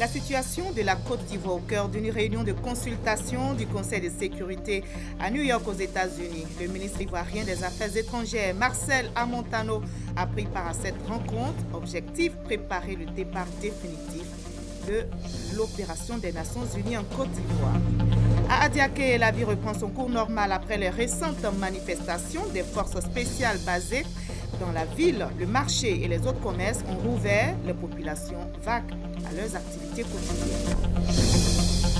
La situation de la Côte d'Ivoire au cœur d'une réunion de consultation du Conseil de sécurité à New York aux États-Unis. Le ministre ivoirien des Affaires étrangères, Marcel Amontano, a pris part à cette rencontre. Objectif, préparer le départ définitif de l'opération des Nations Unies en Côte d'Ivoire. À Adiaké, la vie reprend son cours normal après les récentes manifestations des forces spéciales basées dans la ville. Le marché et les autres commerces ont rouvert. Les populations vaguent à leurs activités quotidiennes.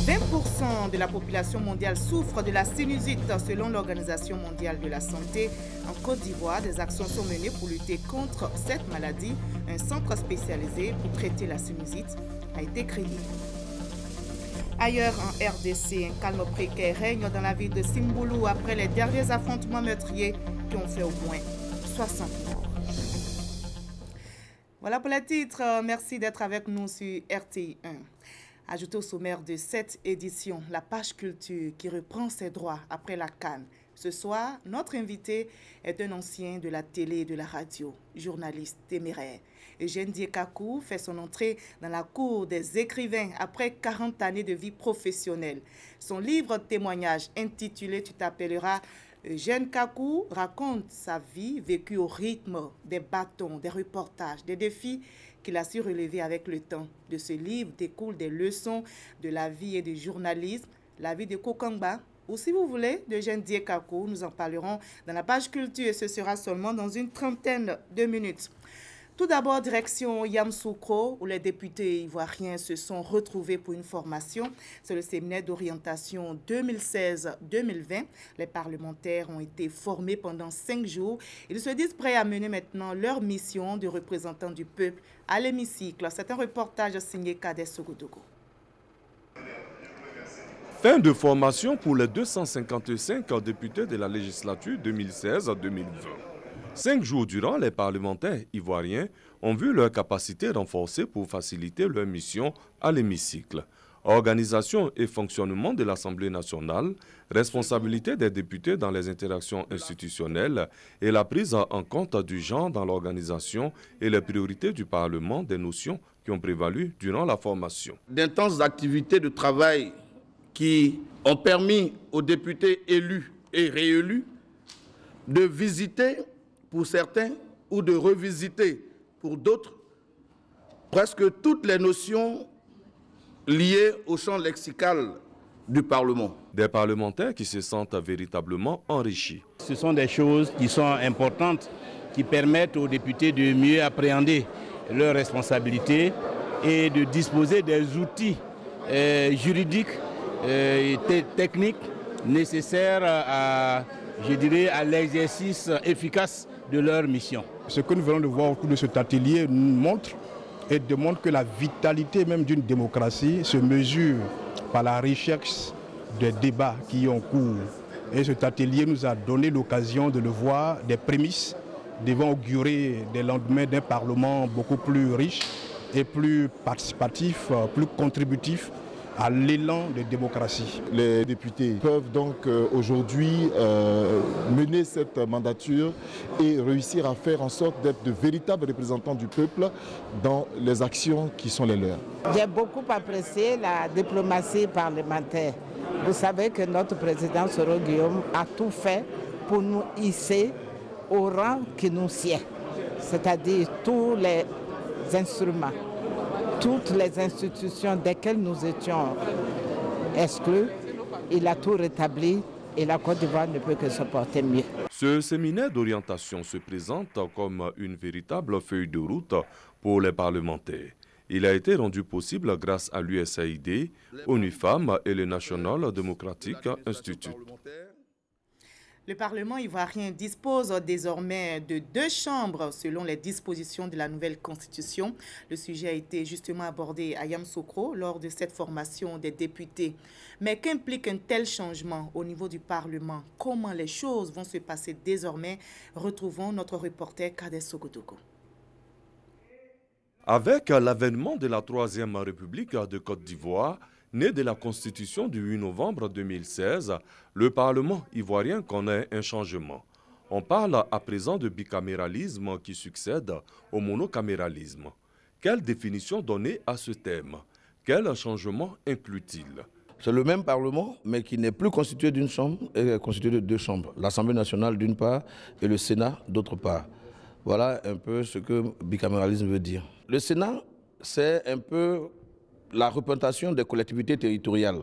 20% de la population mondiale souffre de la sinusite selon l'Organisation mondiale de la santé. En Côte d'Ivoire, des actions sont menées pour lutter contre cette maladie. Un centre spécialisé pour traiter la sinusite a été créé. Ailleurs en RDC, un calme précaire règne dans la ville de Simboulou après les derniers affrontements meurtriers qui ont fait au moins 60 morts. Voilà pour les titres. Merci d'être avec nous sur RTI 1. Ajouté au sommaire de cette édition, la page culture qui reprend ses droits après la CAN. Ce soir, notre invité est un ancien de la télé et de la radio, journaliste téméraire. Eugène Diekakou fait son entrée dans la cour des écrivains après 40 années de vie professionnelle. Son livre témoignage intitulé « Tu t'appelleras » Eugène Kakou raconte sa vie vécue au rythme des bâtons, des reportages, des défis qu'il a su relever avec le temps. De ce livre découlent des leçons de la vie et du journalisme, la vie de Kokangba, ou si vous voulez, d'Eugène Diekakou. Nous en parlerons dans la page culture et ce sera seulement dans une trentaine de minutes. Tout d'abord, direction Yamoussoukro, où les députés ivoiriens se sont retrouvés pour une formation. C'est le séminaire d'orientation 2016-2020. Les parlementaires ont été formés pendant 5 jours. Ils se disent prêts à mener maintenant leur mission de représentants du peuple à l'hémicycle. C'est un reportage signé Kadès Sogodogo. Fin de formation pour les 255 députés de la législature 2016-2020. 5 jours durant, les parlementaires ivoiriens ont vu leur capacité renforcée pour faciliter leur mission à l'hémicycle. Organisation et fonctionnement de l'Assemblée nationale, responsabilité des députés dans les interactions institutionnelles et la prise en compte du genre dans l'organisation et les priorités du Parlement, des notions qui ont prévalu durant la formation. D'intenses activités de travail qui ont permis aux députés élus et réélus de visiter pour certains, ou de revisiter pour d'autres, presque toutes les notions liées au champ lexical du Parlement. Des parlementaires qui se sentent véritablement enrichis. Ce sont des choses qui sont importantes, qui permettent aux députés de mieux appréhender leurs responsabilités et de disposer des outils juridiques et techniques nécessaires à l'exercice efficace de leur mission. Ce que nous venons de voir autour de cet atelier montre et démontre que la vitalité même d'une démocratie se mesure par la recherche des débats qui ont cours. Et cet atelier nous a donné l'occasion de le voir, des prémices devant augurer des lendemains d'un Parlement beaucoup plus riche et plus participatif, plus contributif à l'élan de démocratie. Les députés peuvent donc aujourd'hui mener cette mandature et réussir à faire en sorte d'être de véritables représentants du peuple dans les actions qui sont les leurs. J'ai beaucoup apprécié la diplomatie parlementaire. Vous savez que notre président Soro Guillaume a tout fait pour nous hisser au rang qui nous sied, c'est-à-dire tous les instruments, toutes les institutions desquelles nous étions exclus, il a tout rétabli et la Côte d'Ivoire ne peut que se porter mieux. Ce séminaire d'orientation se présente comme une véritable feuille de route pour les parlementaires. Il a été rendu possible grâce à l'USAID, ONU Femmes et le National Democratic Institute. Le Parlement ivoirien dispose désormais de 2 chambres selon les dispositions de la nouvelle constitution. Le sujet a été justement abordé à Yamoussoukro lors de cette formation des députés. Mais qu'implique un tel changement au niveau du Parlement? Comment les choses vont se passer désormais? Retrouvons notre reporter Kadès Sogodogo. Avec l'avènement de la Troisième République de Côte d'Ivoire, né de la Constitution du 8 novembre 2016, le Parlement ivoirien connaît un changement. On parle à présent de bicaméralisme qui succède au monocaméralisme. Quelle définition donner à ce thème? Quel changement inclut-il? C'est le même Parlement, mais qui n'est plus constitué d'une chambre, et constitué de deux chambres. L'Assemblée nationale d'une part et le Sénat d'autre part. Voilà un peu ce que bicaméralisme veut dire. Le Sénat, c'est un peu la représentation des collectivités territoriales,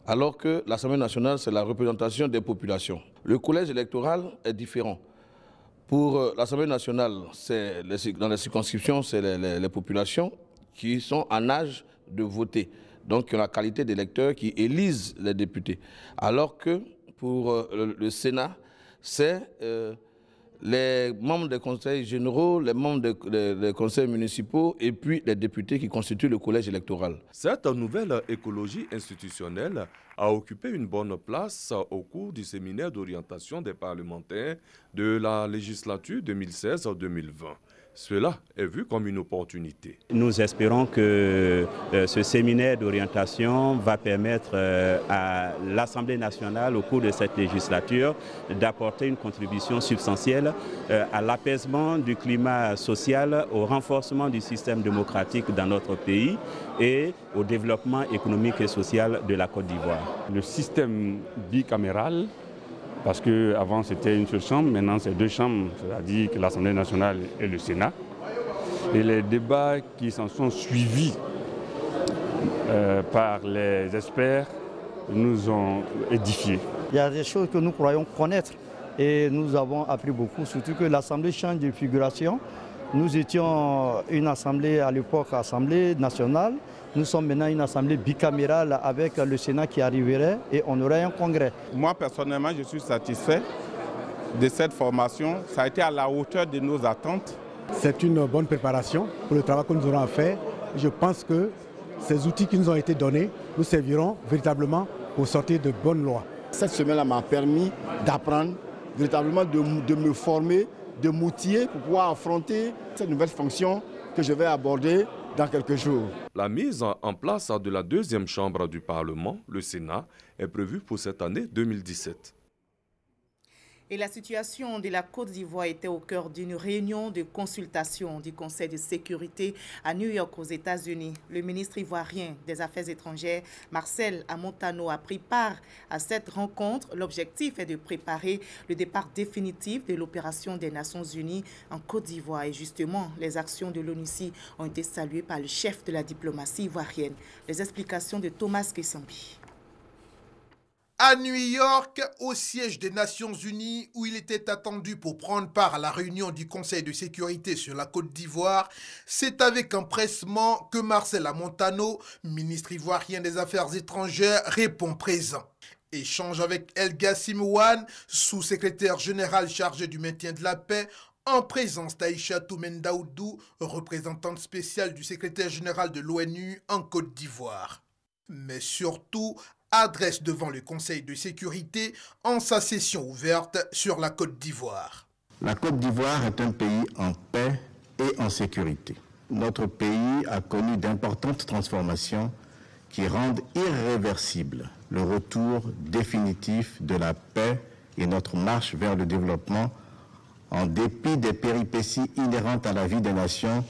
alors que l'Assemblée nationale, c'est la représentation des populations. Le collège électoral est différent. Pour l'Assemblée nationale, dans les circonscriptions, c'est les populations qui sont en âge de voter, donc qui ont la qualité d'électeurs qui élisent les députés. Alors que pour le Sénat, c'est les membres des conseils généraux, les membres des conseils municipaux et puis les députés qui constituent le collège électoral. Cette nouvelle écologie institutionnelle a occupé une bonne place au cours du séminaire d'orientation des parlementaires de la législature 2016-2020. Cela est vu comme une opportunité. Nous espérons que ce séminaire d'orientation va permettre à l'Assemblée nationale, au cours de cette législature, d'apporter une contribution substantielle à l'apaisement du climat social, au renforcement du système démocratique dans notre pays et au développement économique et social de la Côte d'Ivoire. Le système bicaméral, parce qu'avant c'était une seule chambre, maintenant c'est deux chambres, c'est-à-dire que l'Assemblée nationale et le Sénat. Et les débats qui s'en sont suivis par les experts nous ont édifiés. Il y a des choses que nous croyons connaître et nous avons appris beaucoup, surtout que l'Assemblée change de figuration. Nous étions une assemblée à l'époque, Assemblée nationale. Nous sommes maintenant une assemblée bicamérale avec le Sénat qui arriverait et on aurait un congrès. Moi, personnellement, je suis satisfait de cette formation. Ça a été à la hauteur de nos attentes. C'est une bonne préparation pour le travail que nous aurons à faire. Je pense que ces outils qui nous ont été donnés nous serviront véritablement pour sortir de bonnes lois. Cette semaine-là m'a permis d'apprendre, véritablement de me former, de m'outiller pour pouvoir affronter cette nouvelle fonction que je vais aborder dans quelques jours. La mise en place de la deuxième chambre du Parlement, le Sénat, est prévue pour cette année 2017. Et la situation de la Côte d'Ivoire était au cœur d'une réunion de consultation du Conseil de sécurité à New York aux États-Unis. Le ministre ivoirien des Affaires étrangères, Marcel Amontano, a pris part à cette rencontre. L'objectif est de préparer le départ définitif de l'opération des Nations Unies en Côte d'Ivoire. Et justement, les actions de l'ONUCI ont été saluées par le chef de la diplomatie ivoirienne. Les explications de Thomas Kessambi. À New York, au siège des Nations Unies, où il était attendu pour prendre part à la réunion du Conseil de sécurité sur la Côte d'Ivoire, c'est avec empressement que Marcel Amontano, ministre ivoirien des Affaires étrangères, répond présent. Échange avec El Gassim Ouane, sous-secrétaire général chargé du maintien de la paix, en présence d'Aïchatou Mendaoudou, représentante spéciale du secrétaire général de l'ONU en Côte d'Ivoire. Mais surtout, adresse devant le Conseil de sécurité en sa session ouverte sur la Côte d'Ivoire. La Côte d'Ivoire est un pays en paix et en sécurité. Notre pays a connu d'importantes transformations qui rendent irréversible le retour définitif de la paix et notre marche vers le développement en dépit des péripéties inhérentes à la vie des nations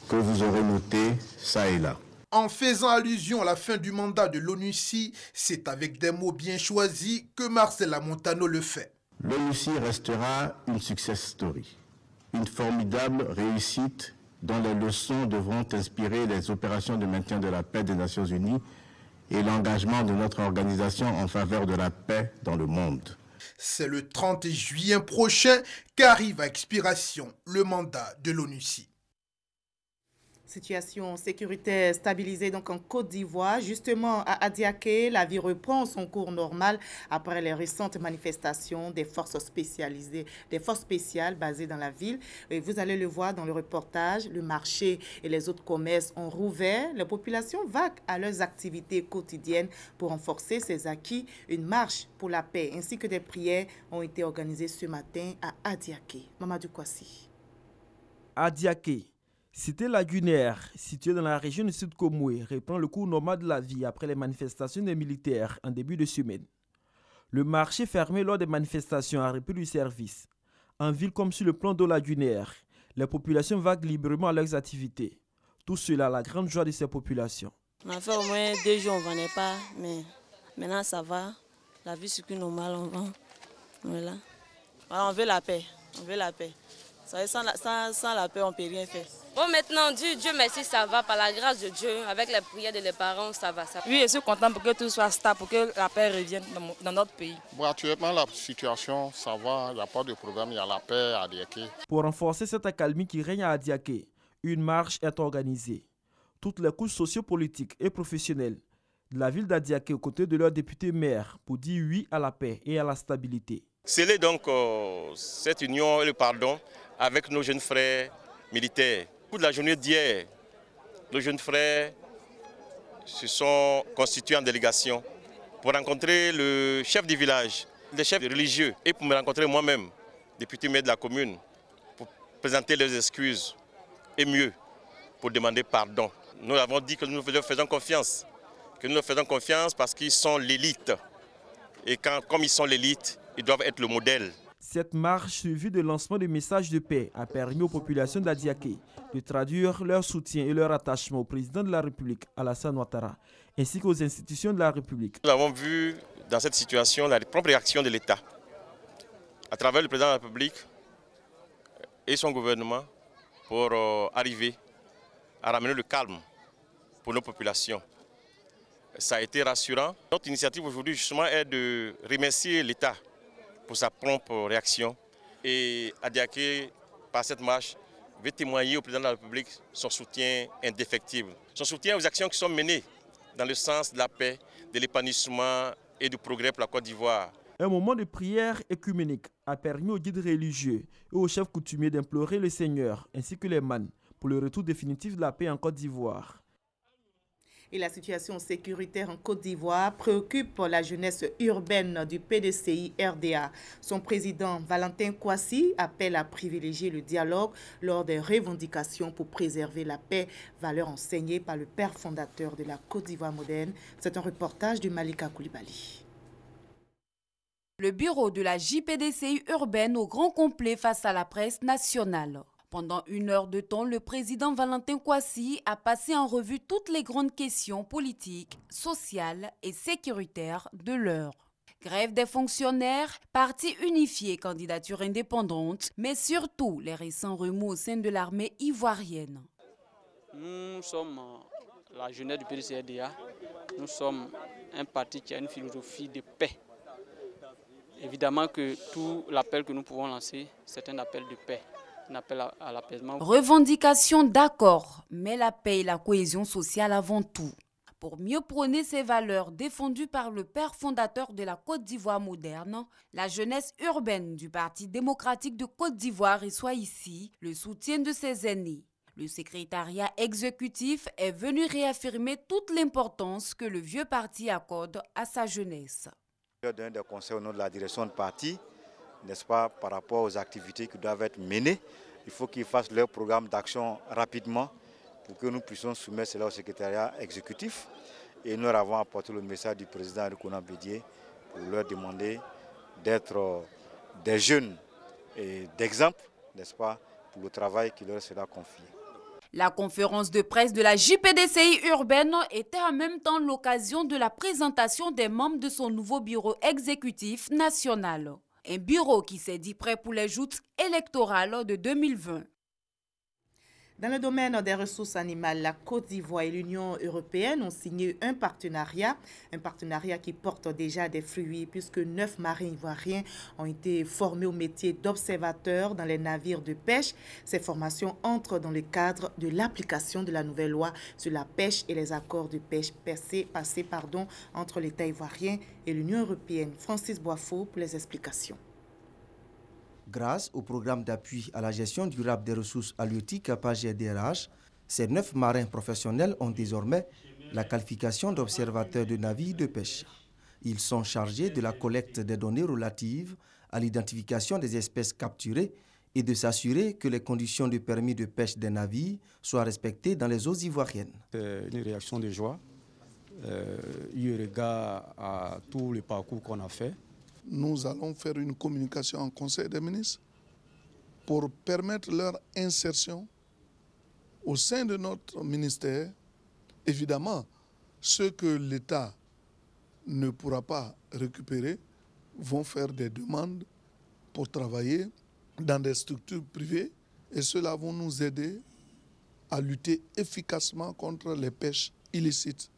que vous aurez notées ça et là. En faisant allusion à la fin du mandat de l'ONUCI, c'est avec des mots bien choisis que Marcel Amontano le fait. L'ONUCI restera une success story, une formidable réussite dont les leçons devront inspirer les opérations de maintien de la paix des Nations Unies et l'engagement de notre organisation en faveur de la paix dans le monde. C'est le 30 juillet prochain qu'arrive à expiration le mandat de l'ONUCI. Situation sécuritaire stabilisée donc en Côte d'Ivoire. Justement, à Adiaké, la vie reprend son cours normal après les récentes manifestations des forces spécialisées, des forces spéciales basées dans la ville. Et vous allez le voir dans le reportage, le marché et les autres commerces ont rouvert. Les populations vaquent à leurs activités quotidiennes pour renforcer ces acquis. Une marche pour la paix ainsi que des prières ont été organisées ce matin à Adiaké. Mamadou Kwasi. Adiaké. Cité lagunaire, située dans la région du Sud-Komoué, reprend le cours normal de la vie après les manifestations des militaires en début de semaine. Le marché fermé lors des manifestations a repris du service. En ville comme sur le plan d'eau lagunaire, les populations vaguent librement à leurs activités. Tout cela à la grande joie de ces populations. On a fait au moins 2 jours, on ne vendait pas, mais maintenant ça va. La vie circule normale, on vend. Voilà. Alors, on veut la paix. On veut la paix. Sans la paix, on ne peut rien faire. Bon, maintenant, Dieu merci, ça va. Par la grâce de Dieu, avec les prières de les parents, ça va. Oui, je suis content pour que tout soit stable, pour que la paix revienne dans notre pays. Bon, actuellement, la situation, ça va. Il n'y a pas de problème, il y a la paix à Adiaké. Pour renforcer cette accalmie qui règne à Adiaké, une marche est organisée. Toutes les couches sociopolitiques et professionnelles de la ville d'Adiaké aux côtés de leurs députés maires pour dire oui à la paix et à la stabilité. Sceller donc cette union et le pardon avec nos jeunes frères militaires. Toute la journée d'hier, nos jeunes frères se sont constitués en délégation pour rencontrer le chef du village, les chefs religieux et pour me rencontrer moi-même, député maire de la commune, pour présenter leurs excuses et mieux, pour demander pardon. Nous avons dit que nous leur faisons confiance. Que nous leur faisons confiance parce qu'ils sont l'élite. Et comme ils sont l'élite, ils doivent être le modèle. Cette marche suivie de lancement de messages de paix a permis aux populations d'Adiaké de traduire leur soutien et leur attachement au président de la République, Alassane Ouattara, ainsi qu'aux institutions de la République. Nous avons vu dans cette situation la propre réaction de l'État, à travers le président de la République et son gouvernement, pour arriver à ramener le calme pour nos populations. Ça a été rassurant. Notre initiative aujourd'hui justement est de remercier l'État pour sa prompte réaction. Et Adiaké, par cette marche, veut témoigner au président de la République son soutien indéfectible. Son soutien aux actions qui sont menées dans le sens de la paix, de l'épanouissement et du progrès pour la Côte d'Ivoire. Un moment de prière écuménique a permis aux guides religieux et aux chefs coutumiers d'implorer le Seigneur ainsi que les mânes pour le retour définitif de la paix en Côte d'Ivoire. Et la situation sécuritaire en Côte d'Ivoire préoccupe la jeunesse urbaine du PDCI RDA. Son président Valentin Kwasi appelle à privilégier le dialogue lors des revendications pour préserver la paix, valeur enseignée par le père fondateur de la Côte d'Ivoire moderne. C'est un reportage de Malika Koulibaly. Le bureau de la JPDCI urbaine au grand complet face à la presse nationale. Pendant 1 heure de temps, le président Valentin Kwasi a passé en revue toutes les grandes questions politiques, sociales et sécuritaires de l'heure. Grève des fonctionnaires, parti unifié, candidature indépendante, mais surtout les récents remous au sein de l'armée ivoirienne. Nous sommes la jeunesse du PDCRDA. Nous sommes un parti qui a une philosophie de paix. Évidemment que tout l'appel que nous pouvons lancer, c'est un appel de paix. Un appel à l'apaisement. Revendication d'accord, mais la paix et la cohésion sociale avant tout. Pour mieux prôner ces valeurs défendues par le père fondateur de la Côte d'Ivoire moderne, la jeunesse urbaine du Parti démocratique de Côte d'Ivoire reçoit ici le soutien de ses aînés. Le secrétariat exécutif est venu réaffirmer toute l'importance que le vieux parti accorde à sa jeunesse. Je donne des conseils au nom de la direction de parti, n'est-ce pas, par rapport aux activités qui doivent être menées. Il faut qu'ils fassent leur programme d'action rapidement pour que nous puissions soumettre cela au secrétariat exécutif. Et nous avons apporté le message du président Rikouna Bédié pour leur demander d'être des jeunes et d'exemple, n'est-ce pas, pour le travail qui leur sera confié. La conférence de presse de la JPDCI urbaine était en même temps l'occasion de la présentation des membres de son nouveau bureau exécutif national. Un bureau qui s'est dit prêt pour les joutes électorales de 2020. Dans le domaine des ressources animales, la Côte d'Ivoire et l'Union européenne ont signé un partenariat qui porte déjà des fruits puisque 9 marins ivoiriens ont été formés au métier d'observateurs dans les navires de pêche. Ces formations entrent dans le cadre de l'application de la nouvelle loi sur la pêche et les accords de pêche passés entre l'État ivoirien et l'Union européenne. Francis Boifo pour les explications. Grâce au programme d'appui à la gestion durable des ressources halieutiques par GDRH, ces 9 marins professionnels ont désormais la qualification d'observateurs de navires de pêche. Ils sont chargés de la collecte des données relatives à l'identification des espèces capturées et de s'assurer que les conditions de permis de pêche des navires soient respectées dans les eaux ivoiriennes. C'est une réaction de joie, eu égard à tout le parcours qu'on a fait. Nous allons faire une communication en Conseil des ministres pour permettre leur insertion au sein de notre ministère, évidemment ceux que l'État ne pourra pas récupérer vont faire des demandes pour travailler dans des structures privées et cela va nous aider à lutter efficacement contre les pêches illicites.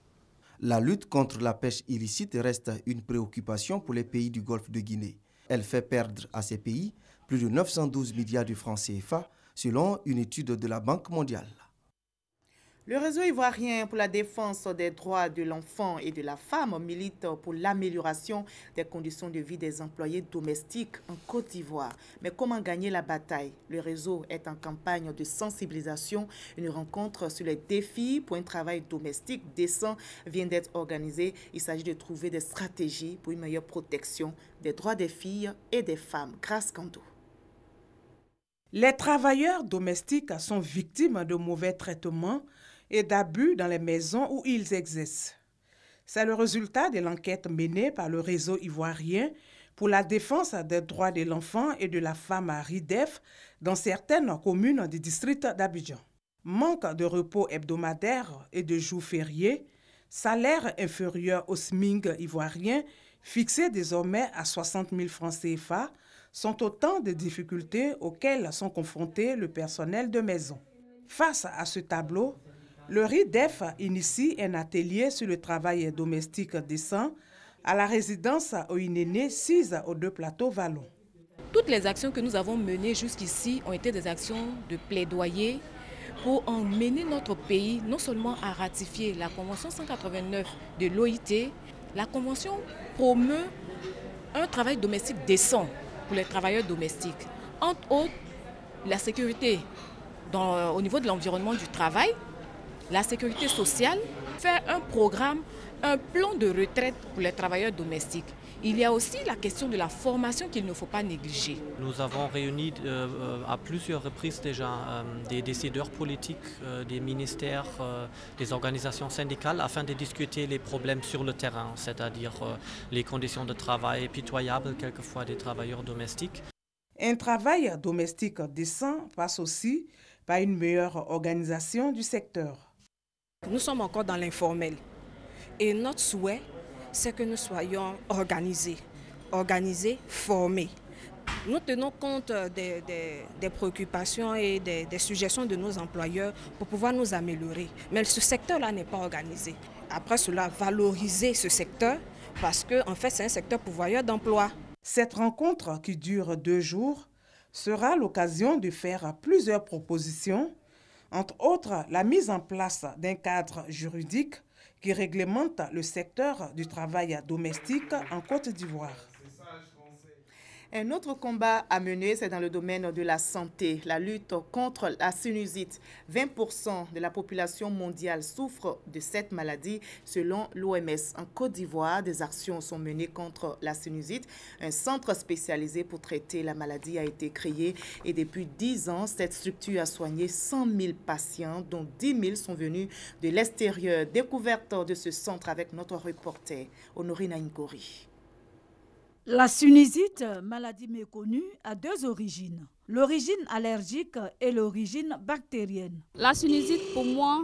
La lutte contre la pêche illicite reste une préoccupation pour les pays du Golfe de Guinée. Elle fait perdre à ces pays plus de 912 milliards de francs CFA selon une étude de la Banque mondiale. Le réseau ivoirien pour la défense des droits de l'enfant et de la femme milite pour l'amélioration des conditions de vie des employés domestiques en Côte d'Ivoire. Mais comment gagner la bataille? Le réseau est en campagne de sensibilisation. Une rencontre sur les défis pour un travail domestique décent vient d'être organisée. Il s'agit de trouver des stratégies pour une meilleure protection des droits des filles et des femmes. Grâce Kando. Les travailleurs domestiques sont victimes de mauvais traitements et d'abus dans les maisons où ils exercent. C'est le résultat de l'enquête menée par le réseau ivoirien pour la défense des droits de l'enfant et de la femme à RIDEF dans certaines communes du district d'Abidjan. Manque de repos hebdomadaire et de jours fériés, salaire inférieur au SMIC ivoirien, fixé désormais à 60 000 francs CFA, sont autant de difficultés auxquelles sont confrontés le personnel de maison. Face à ce tableau, le RIDEF initie un atelier sur le travail domestique décent à la résidence Oinéné 6 aux 2 plateaux Vallon. Toutes les actions que nous avons menées jusqu'ici ont été des actions de plaidoyer pour emmener notre pays non seulement à ratifier la Convention 189 de l'OIT. La Convention promeut un travail domestique décent pour les travailleurs domestiques. Entre autres, la sécurité au niveau de l'environnement du travail, la sécurité sociale, faire un programme, un plan de retraite pour les travailleurs domestiques. Il y a aussi la question de la formation qu'il ne faut pas négliger. Nous avons réuni à plusieurs reprises déjà des décideurs politiques, des ministères, des organisations syndicales afin de discuter les problèmes sur le terrain, c'est-à-dire les conditions de travail pitoyables quelquefois des travailleurs domestiques. Un travail domestique décent passe aussi par une meilleure organisation du secteur. Nous sommes encore dans l'informel et notre souhait, c'est que nous soyons organisés, formés. Nous tenons compte des préoccupations et des suggestions de nos employeurs pour pouvoir nous améliorer. Mais ce secteur-là n'est pas organisé. Après cela, valoriser ce secteur parce que en fait, c'est un secteur pourvoyeur d'emploi. Cette rencontre qui dure 2 jours sera l'occasion de faire plusieurs propositions, entre autres la mise en place d'un cadre juridique qui réglemente le secteur du travail domestique en Côte d'Ivoire. Un autre combat à mener, c'est dans le domaine de la santé, la lutte contre la sinusite. 20% de la population mondiale souffre de cette maladie selon l'OMS. En Côte d'Ivoire, des actions sont menées contre la sinusite. Un centre spécialisé pour traiter la maladie a été créé et depuis 10 ans, cette structure a soigné 100 000 patients, dont 10 000 sont venus de l'extérieur. Découverte de ce centre avec notre reporter Honorine Ngori. La sinusite, maladie méconnue, a 2 origines. L'origine allergique et l'origine bactérienne. La sinusite, pour moi,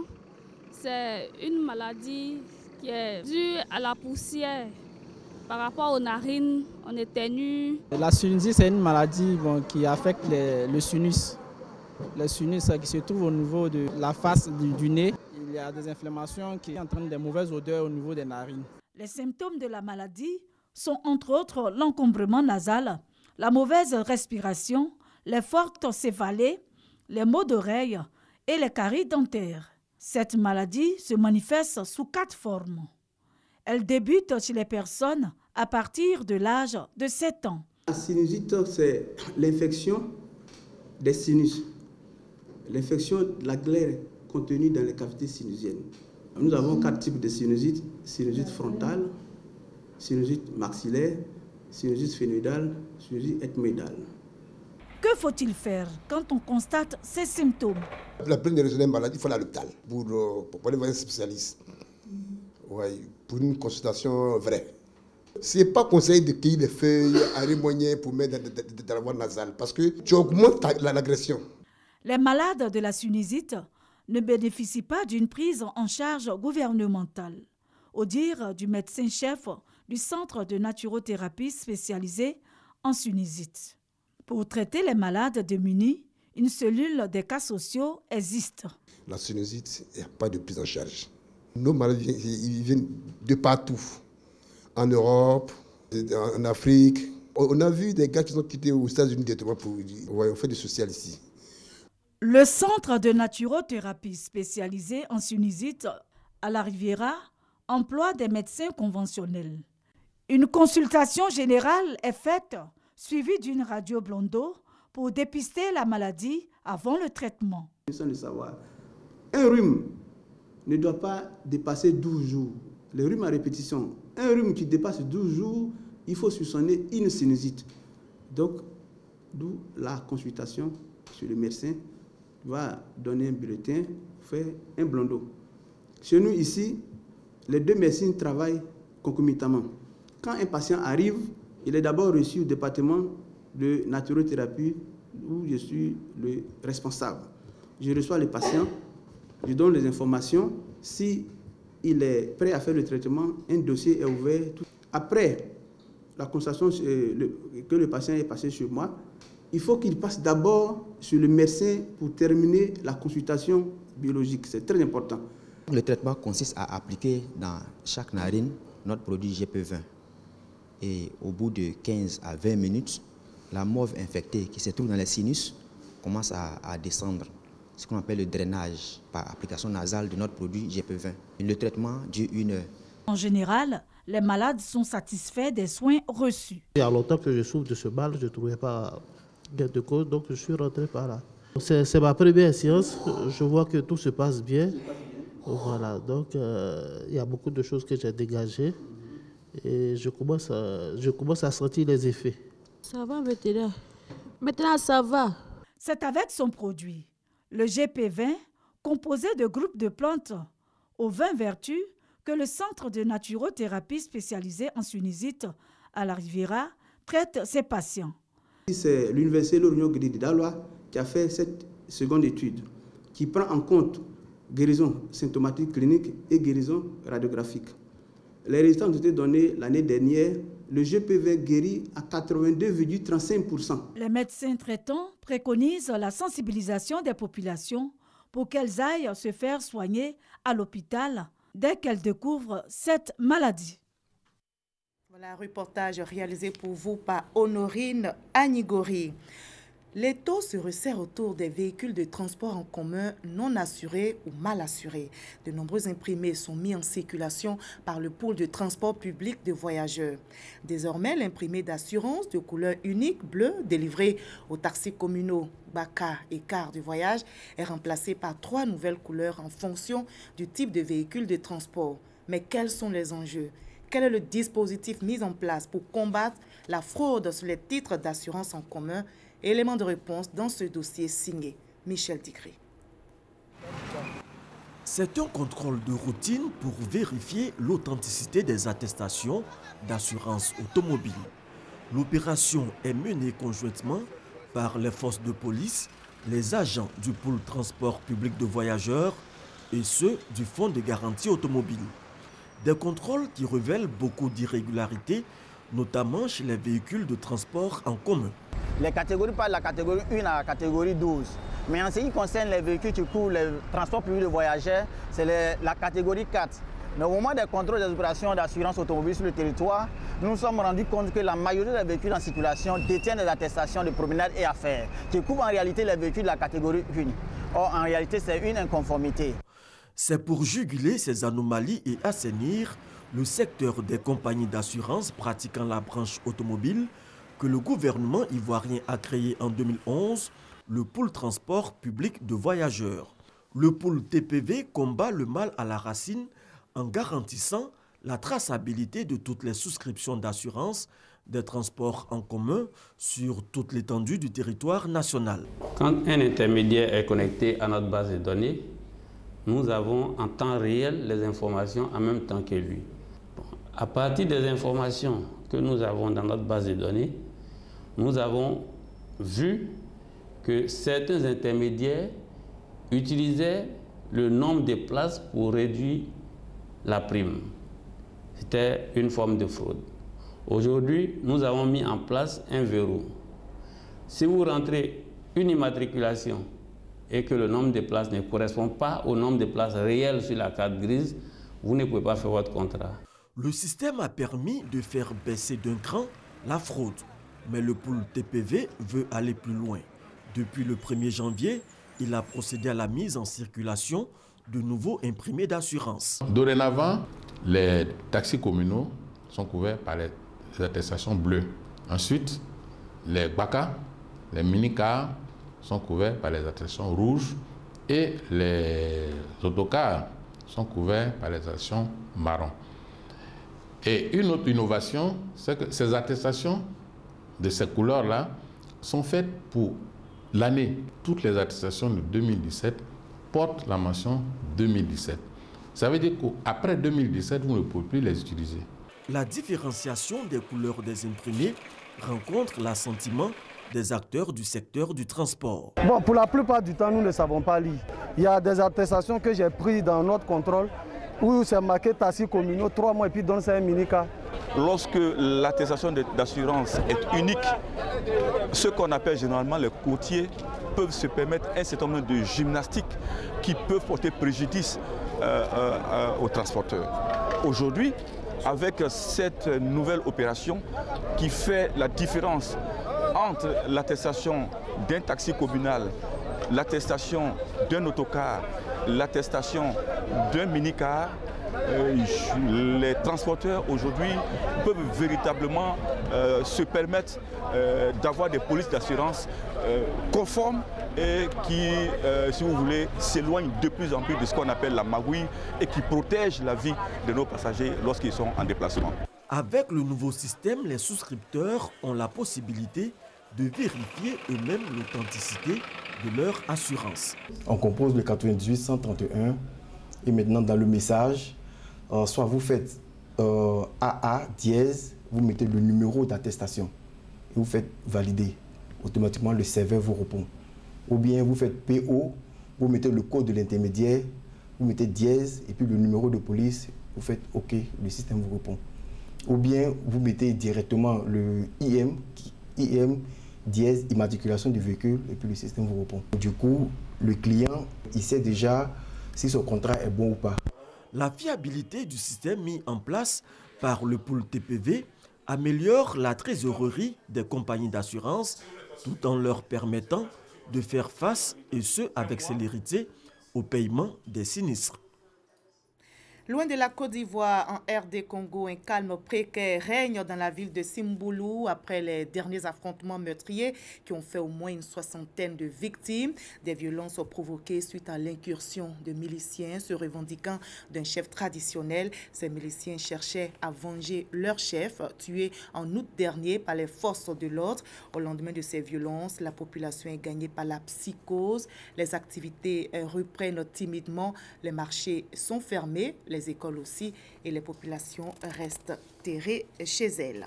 c'est une maladie qui est due à la poussière. Par rapport aux narines, on éternue. La sinusite, c'est une maladie qui affecte le sinus. Le sinus qui se trouve au niveau de la face du nez. Il y a des inflammations qui entraînent des mauvaises odeurs au niveau des narines. Les symptômes de la maladie sont entre autres l'encombrement nasal, la mauvaise respiration, les fortes céphalées, les maux d'oreille et les caries dentaires. Cette maladie se manifeste sous 4 formes. Elle débute chez les personnes à partir de l'âge de 7 ans. La sinusite, c'est l'infection des sinus, l'infection de la glaire contenue dans les cavités sinusiennes. Nous avons 4 types de sinusite: sinusite frontale, sinusite maxillaire, sinusite phénoïdale, sinusite ethmoïdale. Que faut-il faire quand on constate ces symptômes? La première des maladies, il faut aller à l'hôpital pour aller voir un spécialiste. Ouais, pour une consultation vraie. Ce n'est pas conseillé de cueillir des feuilles arimoniennes pour mettre dans la voie nasale parce que tu augmentes l'agression. Les malades de la sinusite ne bénéficient pas d'une prise en charge gouvernementale. au dire du médecin-chef du centre de naturothérapie spécialisé en sinusite. Pour traiter les malades démunis, une cellule des cas sociaux existe. La sinusite, il n'y a pas de prise en charge. Nos malades, ils viennent de partout. En Europe, en Afrique. On a vu des gars qui sont quittés aux États-Unis directement pour on fait du social ici. Le centre de naturothérapie spécialisé en sinusite à la Riviera emploie des médecins conventionnels. Une consultation générale est faite, suivie d'une radio blondo pour dépister la maladie avant le traitement. De savoir, un rhume ne doit pas dépasser 12 jours. Le rhume à répétition, un rhume qui dépasse 12 jours, il faut soupçonner une sinusite. Donc, d'où la consultation chez le médecin va donner un bulletin, faire un blondo. Chez nous ici, les deux médecins travaillent concomitamment. Quand un patient arrive, il est d'abord reçu au département de naturothérapie où je suis le responsable. Je reçois le patient, je donne les informations. Si il est prêt à faire le traitement, un dossier est ouvert. Après la consultation que le patient est passé chez moi, il faut qu'il passe d'abord sur le médecin pour terminer la consultation biologique. C'est très important. Le traitement consiste à appliquer dans chaque narine notre produit GP20. Et au bout de 15 à 20 minutes, la mauve infectée qui se trouve dans les sinus commence à descendre. Ce qu'on appelle le drainage par application nasale de notre produit GP20. Et le traitement dure 1 heure. En général, les malades sont satisfaits des soins reçus. Il y a longtemps que je souffre de ce mal, je ne trouvais pas gain de cause, donc je suis rentré par là. C'est ma première séance, je vois que tout se passe bien. Voilà, donc il y a beaucoup de choses que j'ai dégagées et je commence à sentir les effets. Ça va maintenant. Maintenant, ça va. C'est avec son produit, le GP20, composé de groupes de plantes aux 20 vertus, que le centre de naturothérapie spécialisé en sinusite à la Riviera traite ses patients. C'est l'université Lorignon de Daloa qui a fait cette seconde étude, qui prend en compte guérison symptomatique clinique et guérison radiographique. Les résultats ont été donnés l'année dernière. Le GP20 guérit à 82,35%. Les médecins traitants préconisent la sensibilisation des populations pour qu'elles aillent se faire soigner à l'hôpital dès qu'elles découvrent cette maladie. Voilà un reportage réalisé pour vous par Honorine Anigori. Les taux se resserrent autour des véhicules de transport en commun non assurés ou mal assurés. De nombreux imprimés sont mis en circulation par le pôle de transport public de voyageurs. Désormais, l'imprimé d'assurance de couleur unique bleu délivré aux taxis communaux Baka et Car de voyage est remplacé par 3 nouvelles couleurs en fonction du type de véhicule de transport. Mais quels sont les enjeux? Quel est le dispositif mis en place pour combattre la fraude sur les titres d'assurance en commun? Élément de réponse dans ce dossier signé Michel Ticré. C'est un contrôle de routine pour vérifier l'authenticité des attestations d'assurance automobile. L'opération est menée conjointement par les forces de police, les agents du pôle transport public de voyageurs et ceux du fonds de garantie automobile. Des contrôles qui révèlent beaucoup d'irrégularités, notamment chez les véhicules de transport en commun. Les catégories partent de la catégorie 1 à la catégorie 12. Mais en ce qui concerne les véhicules qui couvrent les transports publics de voyageurs, c'est la catégorie 4. Mais au moment des contrôles des opérations d'assurance automobile sur le territoire, nous nous sommes rendus compte que la majorité des véhicules en circulation détiennent des attestations de promenade et affaires, qui couvrent en réalité les véhicules de la catégorie 1. Or, en réalité, c'est une inconformité. C'est pour juguler ces anomalies et assainir le secteur des compagnies d'assurance pratiquant la branche automobile que le gouvernement ivoirien a créé en 2011 le pôle transport public de voyageurs. Le pôle TPV combat le mal à la racine en garantissant la traçabilité de toutes les souscriptions d'assurance des transports en commun sur toute l'étendue du territoire national. Quand un intermédiaire est connecté à notre base de données, nous avons en temps réel les informations en même temps que lui. À partir des informations que nous avons dans notre base de données, nous avons vu que certains intermédiaires utilisaient le nombre de places pour réduire la prime. c'était une forme de fraude. Aujourd'hui, nous avons mis en place un verrou. Si vous rentrez une immatriculation et que le nombre de places ne correspond pas au nombre de places réelles sur la carte grise, vous ne pouvez pas faire votre contrat. Le système a permis de faire baisser d'un cran la fraude. Mais le pool TPV veut aller plus loin. Depuis le 1er janvier, il a procédé à la mise en circulation de nouveaux imprimés d'assurance. Dorénavant, les taxis communaux sont couverts par les attestations bleues. Ensuite, les BACA, les minicars sont couverts par les attestations rouges et les autocars sont couverts par les attestations marron. Et une autre innovation, c'est que ces attestations de ces couleurs-là sont faites pour l'année. Toutes les attestations de 2017 portent la mention 2017. Ça veut dire qu'après 2017, vous ne pouvez plus les utiliser. La différenciation des couleurs des imprimés rencontre l'assentiment des acteurs du secteur du transport. Bon, pour la plupart du temps, nous ne savons pas lire. Il y a des attestations que j'ai prises dans notre contrôle où c'est marqué taxi communaux 3 mois et puis donne ça un minicar. Lorsque l'attestation d'assurance est unique, ce qu'on appelle généralement les courtiers peuvent se permettre un certain nombre de gymnastiques qui peuvent porter préjudice aux transporteurs. Aujourd'hui, avec cette nouvelle opération qui fait la différence entre l'attestation d'un taxi communal, l'attestation d'un autocar, l'attestation d'un minicar, les transporteurs aujourd'hui peuvent véritablement se permettre d'avoir des polices d'assurance conformes et qui, si vous voulez, s'éloignent de plus en plus de ce qu'on appelle la magouille et qui protègent la vie de nos passagers lorsqu'ils sont en déplacement. Avec le nouveau système, les souscripteurs ont la possibilité de vérifier eux-mêmes l'authenticité de leur assurance. On compose le 98 131 et maintenant dans le message, soit vous faites AA dièse, vous mettez le numéro d'attestation et vous faites valider. Automatiquement le serveur vous répond. Ou bien vous faites PO, vous mettez le code de l'intermédiaire, vous mettez dièse et puis le numéro de police, vous faites OK, le système vous répond. Ou bien vous mettez directement le IM dièse immatriculation du véhicule et puis le système vous répond. Du coup, le client, il sait déjà si son contrat est bon ou pas. La fiabilité du système mis en place par le pool TPV améliore la trésorerie des compagnies d'assurance tout en leur permettant de faire face, et ce avec célérité, au paiement des sinistres. Loin de la Côte d'Ivoire, en RD Congo, un calme précaire règne dans la ville de Simboulou après les derniers affrontements meurtriers qui ont fait au moins une 60aine de victimes. Des violences provoquées suite à l'incursion de miliciens se revendiquant d'un chef traditionnel. Ces miliciens cherchaient à venger leur chef, tué en août dernier par les forces de l'ordre. Au lendemain de ces violences, la population est gagnée par la psychose. Les activités reprennent timidement, les marchés sont fermés, les écoles aussi, et les populations restent terrées chez elles.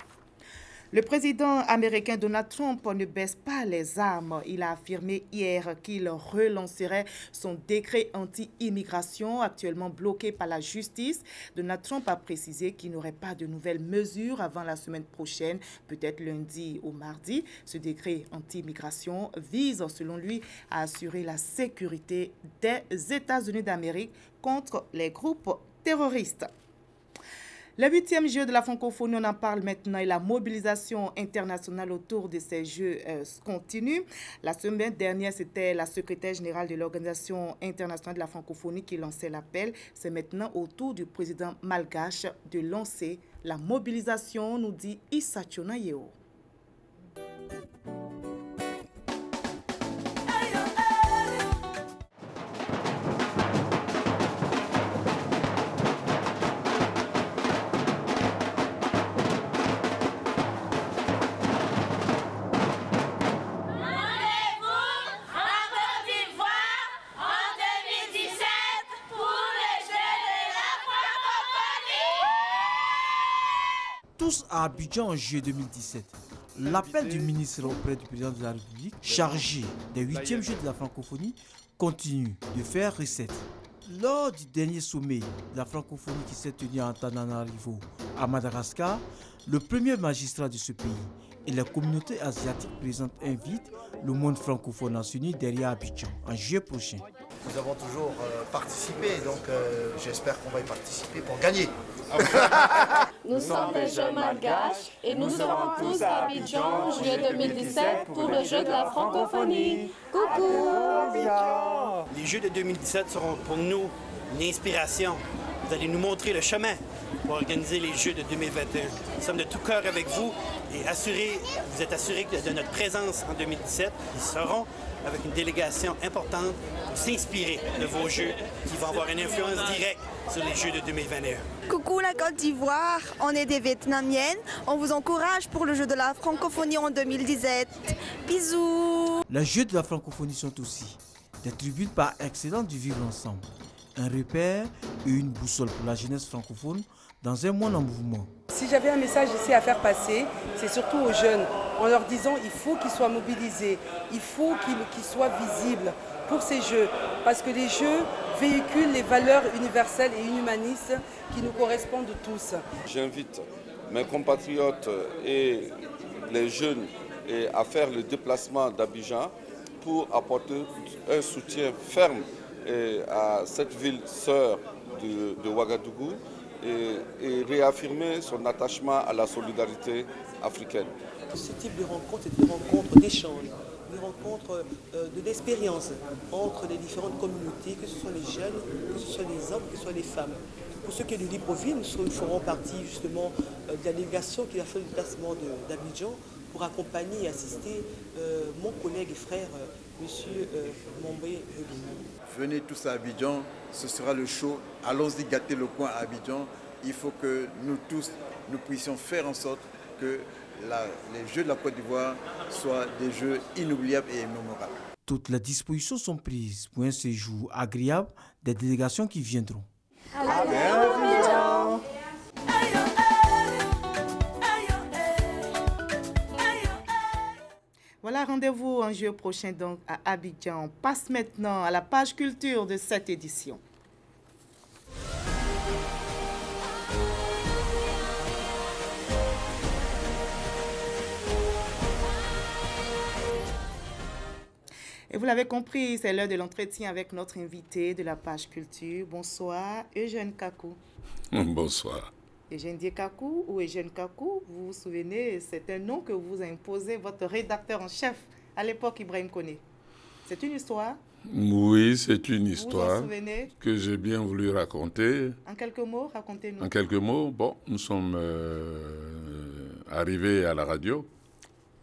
Le président américain Donald Trump ne baisse pas les armes. Il a affirmé hier qu'il relancerait son décret anti-immigration actuellement bloqué par la justice. Donald Trump a précisé qu'il n'y aurait pas de nouvelles mesures avant la semaine prochaine, peut-être lundi ou mardi. Ce décret anti-immigration vise, selon lui, à assurer la sécurité des États-Unis d'Amérique contre les groupes terroristes. Le 8e jeu de la francophonie, on en parle maintenant, et la mobilisation internationale autour de ces jeux continue. La semaine dernière, c'était la secrétaire générale de l'Organisation internationale de la francophonie qui lançait l'appel. C'est maintenant au tour du président malgache de lancer la mobilisation, nous dit Issa Tchonayeo. Tous à Abidjan en juillet 2017. L'appel du ministre auprès du président de la République, chargé des 8e Jeux de la francophonie, continue de faire recette. Lors du dernier sommet de la francophonie qui s'est tenu à Antananarivo, à Madagascar, le premier magistrat de ce pays et la communauté asiatique présente invitent le monde francophone à s'unir derrière Abidjan en juillet prochain. Nous avons toujours participé, donc j'espère qu'on va y participer pour gagner. Nous sommes des jeunes malgaches et nous serons tous à Abidjan en juillet 2017 pour le jeu de la francophonie. Coucou! Les Jeux de 2017 seront pour nous une inspiration. Vous allez nous montrer le chemin pour organiser les Jeux de 2021. Nous sommes de tout cœur avec vous et vous êtes assurés de notre présence en 2017. Ils seront avec une délégation importante pour s'inspirer de vos Jeux qui vont avoir une influence directe sur les Jeux de 2021. Coucou la Côte d'Ivoire, on est des Vietnamiennes. On vous encourage pour le jeu de la francophonie en 2017. Bisous. Les Jeux de la francophonie sont aussi des tribunes par excellence du vivre ensemble. Un repère et une boussole pour la jeunesse francophone dans un monde en mouvement. Si j'avais un message ici à faire passer, c'est surtout aux jeunes, en leur disant il faut qu'ils soient mobilisés, il faut qu'ils soient visibles pour ces Jeux, parce que les Jeux véhiculent les valeurs universelles et humanistes qui nous correspondent tous. J'invite mes compatriotes et les jeunes à faire le déplacement d'Abidjan pour apporter un soutien ferme à cette ville sœur de Ouagadougou et réaffirmer son attachement à la solidarité africaine. Ce type de rencontre est une rencontre d'échange, une rencontre d'expérience entre les différentes communautés, que ce soit les jeunes, que ce soit les hommes, que ce soit les femmes. Pour ceux qui est de Libreville, nous ferons partie justement de la délégation qui a fait le déplacement d'Abidjan pour accompagner et assister mon collègue et frère, M. Mombé. Venez tous à Abidjan, ce sera le show. Allons-y gâter le coin à Abidjan. Il faut que nous tous, nous puissions faire en sorte que les Jeux de la Côte d'Ivoire soient des Jeux inoubliables et mémorables. Toutes les dispositions sont prises pour un séjour agréable des délégations qui viendront. Voilà, rendez-vous en juillet prochain donc à Abidjan. On passe maintenant à la page culture de cette édition. Et vous l'avez compris, c'est l'heure de l'entretien avec notre invité de la page culture. Bonsoir, Eugène Kakou. Bonsoir. Eugène Kakou ou Eugène Kakou, vous vous souvenez, c'est un nom que vous a imposé votre rédacteur en chef à l'époque, Ibrahim Koné. C'est une histoire? Oui, c'est une histoire vous en souvenez? Que j'ai bien voulu raconter. En quelques mots, racontez-nous. En quelques mots, bon, nous sommes arrivés à la radio,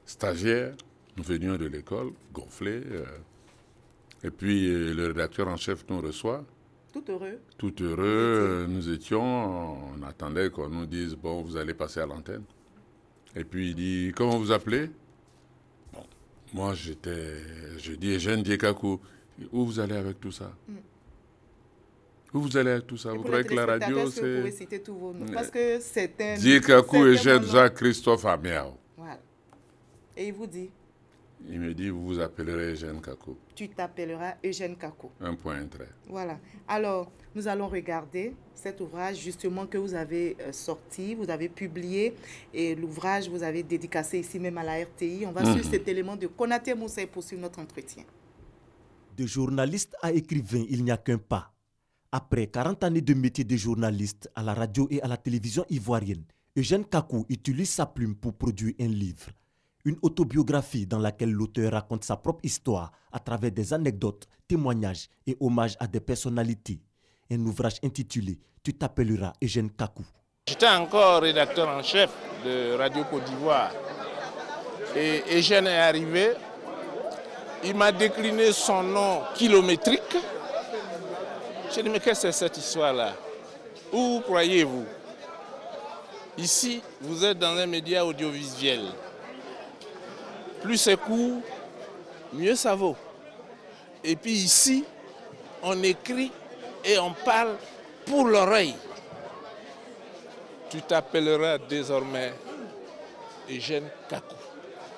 stagiaires, nous venions de l'école, gonflés, et puis le rédacteur en chef nous reçoit. Tout heureux. Tout heureux, nous étions, on attendait qu'on nous dise, bon, vous allez passer à l'antenne. Et puis il dit, comment vous appelez? Bon, moi je dis Eugène Kakou. Où vous allez avec tout ça? Où vous allez avec tout ça? Vous croyez que la radio, c'est... Vous pouvez citer tous vos noms, parce que c'est un... Kakou, Eugène Jacques Christophe Amiao. Voilà. Et il vous dit? Il me dit, vous vous appellerez Eugène Kakou. Tu t'appelleras Eugène Kakou. Un point, un trait. Voilà. Alors, nous allons regarder cet ouvrage justement que vous avez sorti, vous avez publié, et l'ouvrage vous avez dédicacé ici même à la RTI. On va suivre cet élément de Konaté Moussa pour suivre notre entretien. De journaliste à écrivain, il n'y a qu'un pas. Après 40 années de métier de journaliste à la radio et à la télévision ivoirienne, Eugène Kakou utilise sa plume pour produire un livre. Une autobiographie dans laquelle l'auteur raconte sa propre histoire à travers des anecdotes, témoignages et hommages à des personnalités. Un ouvrage intitulé « Tu t'appelleras Eugène Kakou ». J'étais encore rédacteur en chef de Radio Côte d'Ivoire. Et Eugène est arrivé, il m'a décliné son nom kilométrique. J'ai dit, mais qu'est-ce que c'est cette histoire-là? Où croyez-vous? Ici, vous êtes dans un média audiovisuel. Plus c'est court, mieux ça vaut. Et puis ici, on écrit et on parle pour l'oreille. Tu t'appelleras désormais Eugène Kakou.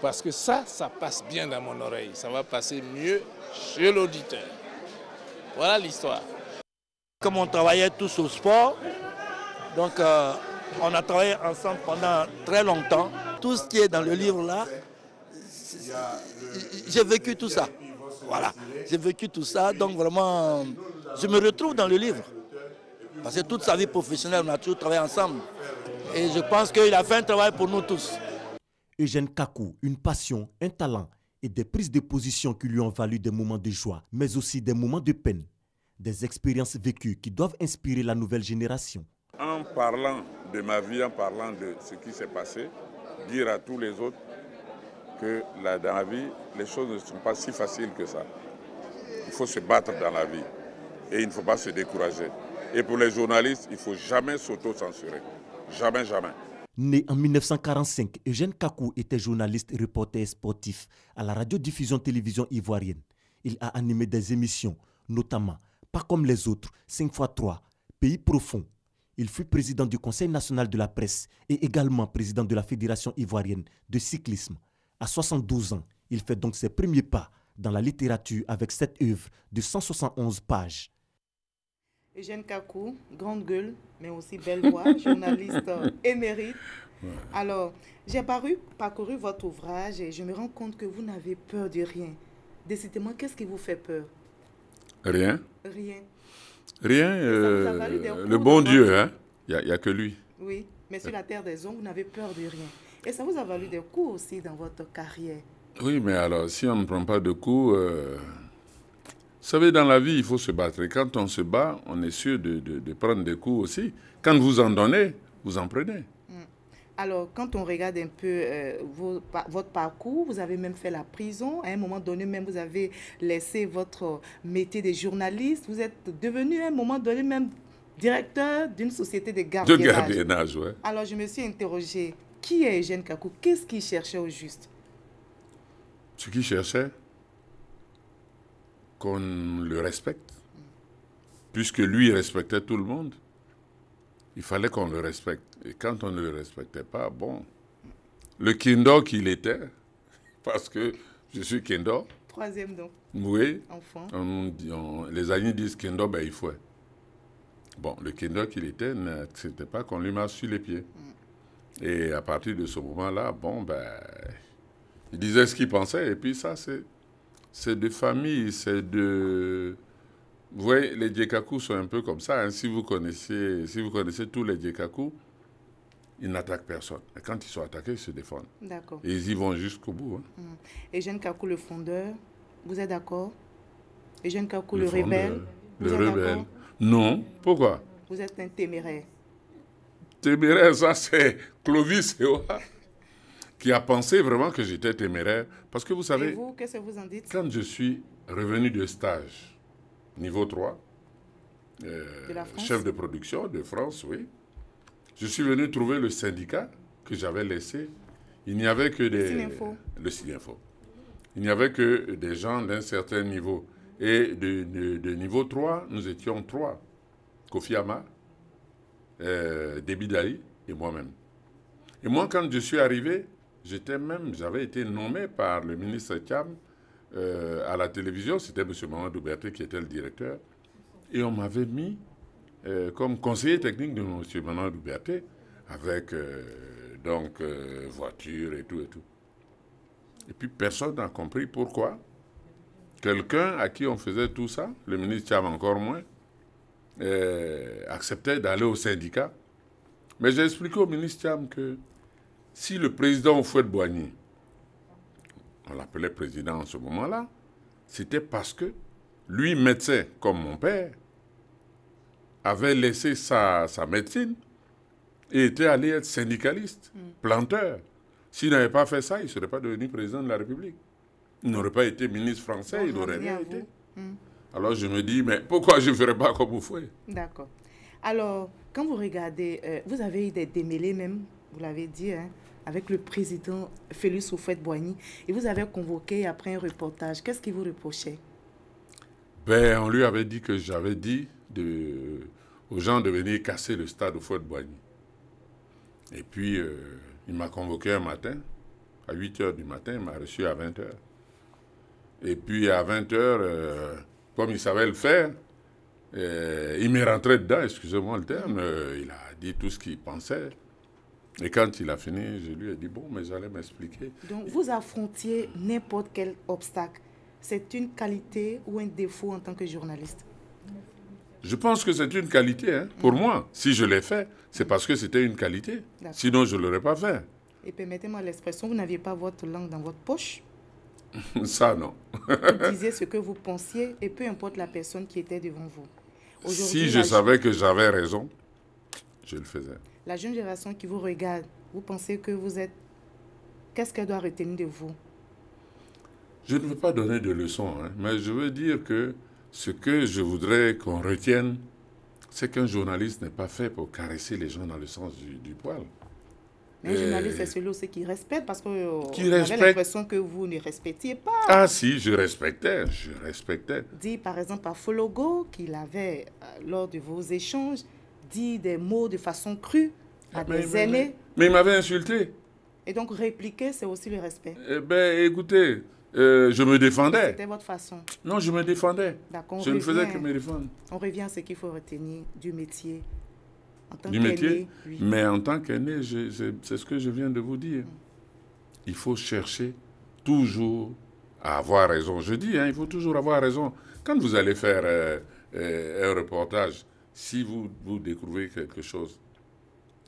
Parce que ça passe bien dans mon oreille. Ça va passer mieux chez l'auditeur. Voilà l'histoire. comme on travaillait tous au sport, donc on a travaillé ensemble pendant très longtemps. Tout ce qui est dans le livre là, j'ai vécu tout ça. Voilà, j'ai vécu tout ça, donc vraiment, je me retrouve dans le livre. Parce que toute sa vie professionnelle, on a toujours travaillé ensemble. Et je pense qu'il a fait un travail pour nous tous. Eugène Kakou, une passion, un talent et des prises de position qui lui ont valu des moments de joie, mais aussi des moments de peine. Des expériences vécues qui doivent inspirer la nouvelle génération. En parlant de ma vie, en parlant de ce qui s'est passé, dire à tous les autres que dans la vie, les choses ne sont pas si faciles que ça. Il faut se battre dans la vie et il ne faut pas se décourager. Et pour les journalistes, il ne faut jamais s'auto-censurer. Jamais, jamais. Né en 1945, Eugène Kakou était journaliste et reporter sportif à la radiodiffusion-télévision ivoirienne. Il a animé des émissions, notamment Pas comme les autres, 5x3, Pays profond. Il fut président du Conseil national de la presse et également président de la Fédération ivoirienne de cyclisme. À 72 ans, il fait donc ses premiers pas dans la littérature avec cette œuvre de 171 pages. Eugène Kakou, grande gueule, mais aussi belle voix, journaliste émérite. Ouais. Alors, j'ai parcouru votre ouvrage et je me rends compte que vous n'avez peur de rien. Décidément, qu'est-ce qui vous fait peur? Rien. Rien. Rien. Le bon Dieu, hein? Il n'y a que lui. Oui, mais sur la terre des hommes, vous n'avez peur de rien. Et ça vous a valu des coups aussi dans votre carrière. Oui, mais alors, si on ne prend pas de coups... Vous savez, dans la vie, il faut se battre. Et quand on se bat, on est sûr de prendre des coups aussi. Quand vous en donnez, vous en prenez. Alors, quand on regarde un peu votre parcours, vous avez même fait la prison. À un moment donné, même, vous avez laissé votre métier de journaliste. Vous êtes devenu, à un moment donné, même directeur d'une société de gardiennage. De gardiennage, oui. Alors, je me suis interrogée, qui est Eugène Kakou? Qu'est-ce qu'il cherchait au juste? Ce qu'il cherchait, qu'on le respecte. Puisque lui respectait tout le monde, il fallait qu'on le respecte. Et quand on ne le respectait pas, bon, le Kindor qu'il était, parce que je suis Kindor. Troisième donc. Oui. Enfant. Les amis disent Kindor, ben il faut. Bon, le Kindor qu'il était, c'était pas qu'on lui marche sur les pieds. Et à partir de ce moment-là, bon, ben, il disait ce qu'il pensait. Et puis ça, c'est de famille, c'est de... Vous voyez, les Djekakou sont un peu comme ça. Hein. Si vous connaissez tous les Djekakou, ils n'attaquent personne. Et quand ils sont attaqués, ils se défendent. D'accord. Et ils y vont jusqu'au bout. Hein. Eugène Kakou, le fondeur, vous êtes d'accord? Eugène Kakou, le rebelle, le rebelle. Non. Pourquoi? Vous êtes un téméraire. Téméraire, ça c'est Clovis Ewa qui a pensé vraiment que j'étais téméraire. Parce que vous savez... Et vous, qu'est-ce que vous en dites? Quand je suis revenu de stage, niveau 3, chef de production de France, oui. Je suis venu trouver le syndicat que j'avais laissé. Il n'y avait que des... Le Cinéinfo. Il n'y avait que des gens d'un certain niveau. Et de niveau 3, nous étions 3. Kofi Ama, Déby Daï et moi-même. Et moi, quand je suis arrivé, j'avais été nommé par le ministre Thiam à la télévision, c'était M. Mamadou Berté qui était le directeur, et on m'avait mis comme conseiller technique de M. Mamadou Berté, avec voiture et tout et tout. Et puis personne n'a compris pourquoi quelqu'un à qui on faisait tout ça, le ministre Thiam encore moins, acceptait d'aller au syndicat. Mais j'ai expliqué au ministre Thiam que si le président Houphouët-Boigny, on l'appelait président en ce moment-là, c'était parce que lui, médecin comme mon père, avait laissé sa médecine et était allé être syndicaliste, planteur. S'il n'avait pas fait ça, il ne serait pas devenu président de la République. Il n'aurait pas été ministre français, il n'aurait rien été. Alors je me dis, mais pourquoi je ne ferais pas comme Houphouët? D'accord. Alors, quand vous regardez, vous avez eu des démêlés même, vous l'avez dit, hein, avec le président Félix Houphouët-Boigny, et vous avez convoqué après un reportage. Qu'est-ce qu'il vous reprochait? Ben, on lui avait dit que j'avais dit aux gens de venir casser le stade Houphouët-Boigny. Et puis, il m'a convoqué un matin, à 8h du matin, il m'a reçu à 20h. Et puis, à 20h, comme il savait le faire, il m'est rentré dedans, excusez-moi le terme, il a dit tout ce qu'il pensait. Et quand il a fini, je lui ai dit, bon, mais j'allais m'expliquer. Donc, vous affrontiez n'importe quel obstacle. C'est une qualité ou un défaut en tant que journaliste? Je pense que c'est une qualité, hein, pour moi. Si je l'ai fait, c'est parce que c'était une qualité. Sinon, je ne l'aurais pas fait. Et permettez-moi l'expression, vous n'aviez pas votre langue dans votre poche? Ça, non. Vous disiez ce que vous pensiez et peu importe la personne qui était devant vous. Si je savais que j'avais raison, je le faisais. La jeune génération qui vous regarde, vous pensez que vous êtes... Qu'est-ce qu'elle doit retenir de vous? Je ne veux pas donner de leçons, hein, mais je veux dire que ce que je voudrais qu'on retienne, c'est qu'un journaliste n'est pas fait pour caresser les gens dans le sens du poil. Mais un journaliste, c'est celui aussi qui respecte, parce que qui j'avais l'impression que vous ne respectiez pas. Ah si, je respectais. Dit par exemple à Fologo qu'il avait, lors de vos échanges, dit des mots de façon crue à des aînés. Mais il m'avait insulté. Et donc répliquer, c'est aussi le respect. Eh bien, écoutez, je me défendais. C'était votre façon. Non, je me défendais. Je ne faisais que me défendre. On revient à ce qu'il faut retenir du métier. En tant du métier, oui. Mais en tant qu'aîné, c'est ce que je viens de vous dire. Il faut chercher toujours à avoir raison. Je dis, hein, il faut toujours avoir raison. Quand vous allez faire un reportage, si vous découvrez quelque chose,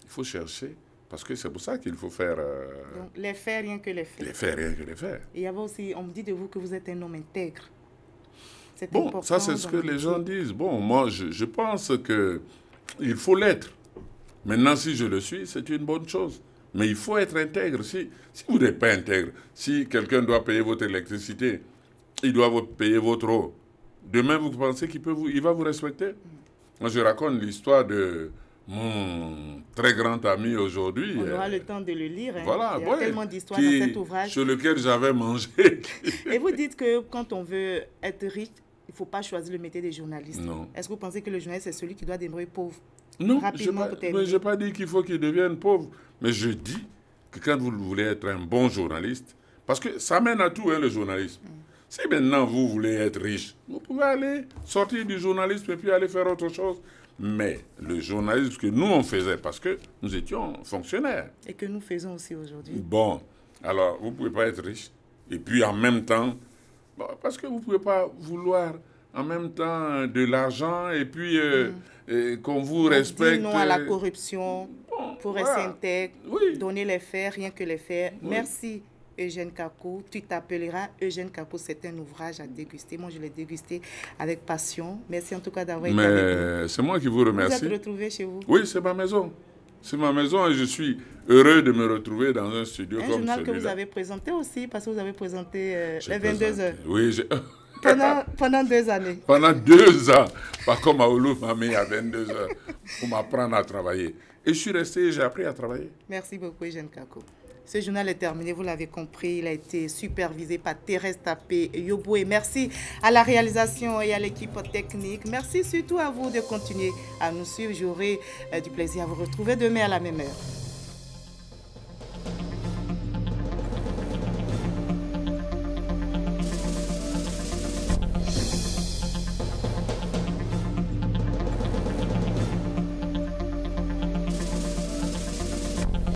il faut chercher, parce que c'est pour ça qu'il faut faire... Donc, les faits, rien que les faits. Les faits, rien que les faits. Et il y avait aussi, on me dit de vous que vous êtes un homme intègre. Bon, ça c'est ce que les gens disent. Bon, moi, je pense qu'il faut l'être. Maintenant, si je le suis, c'est une bonne chose. Mais il faut être intègre. Si vous n'êtes pas intègre, si quelqu'un doit payer votre électricité, il doit payer votre eau, demain, vous pensez qu'il va vous respecter? Moi, je raconte l'histoire de mon très grand ami aujourd'hui. On aura le temps de le lire. Hein. Voilà, il y a tellement d'histoires dans cet ouvrage. Sur lequel j'avais mangé. Et vous dites que quand on veut être riche, il ne faut pas choisir le métier des journalistes. Non. Est-ce que vous pensez que le journaliste, c'est celui qui doit demeurer pauvre? Non, je n'ai pas dit qu'il faut qu'il devienne pauvre. Mais je dis que quand vous voulez être un bon journaliste, parce que ça mène à tout, hein, le journalisme. Si maintenant vous voulez être riche, vous pouvez aller sortir du journalisme et puis aller faire autre chose. Mais le journalisme que nous, on faisait, parce que nous étions fonctionnaires. Et que nous faisons aussi aujourd'hui. Bon, alors vous ne pouvez pas être riche. Et puis en même temps, parce que vous ne pouvez pas vouloir en même temps de l'argent et puis qu'on vous respecte. Non à la corruption, pour rester intègre, donner les faits, rien que les faits. Oui. Merci Eugène Kakou. Tu t'appelleras Eugène Kakou. C'est un ouvrage à déguster. Moi, je l'ai dégusté avec passion. Merci en tout cas d'avoir été avec nous. C'est moi qui vous remercie. Vous êtes retrouvé chez vous? Oui, c'est ma maison. C'est ma maison et je suis heureux de me retrouver dans un studio comme celui-là. Un journal que vous avez présenté aussi, parce que vous avez présenté les 22 heures. Oui, pendant 2 années. Pendant 2 ans. Pas comme Aoulou m'a mis à 22 heures pour m'apprendre à travailler. Et je suis resté et j'ai appris à travailler. Merci beaucoup, Eugène Kakou. Ce journal est terminé, vous l'avez compris. Il a été supervisé par Thérèse Tapé Yoboué. Merci à la réalisation et à l'équipe technique. Merci surtout à vous de continuer à nous suivre. J'aurai du plaisir à vous retrouver demain à la même heure.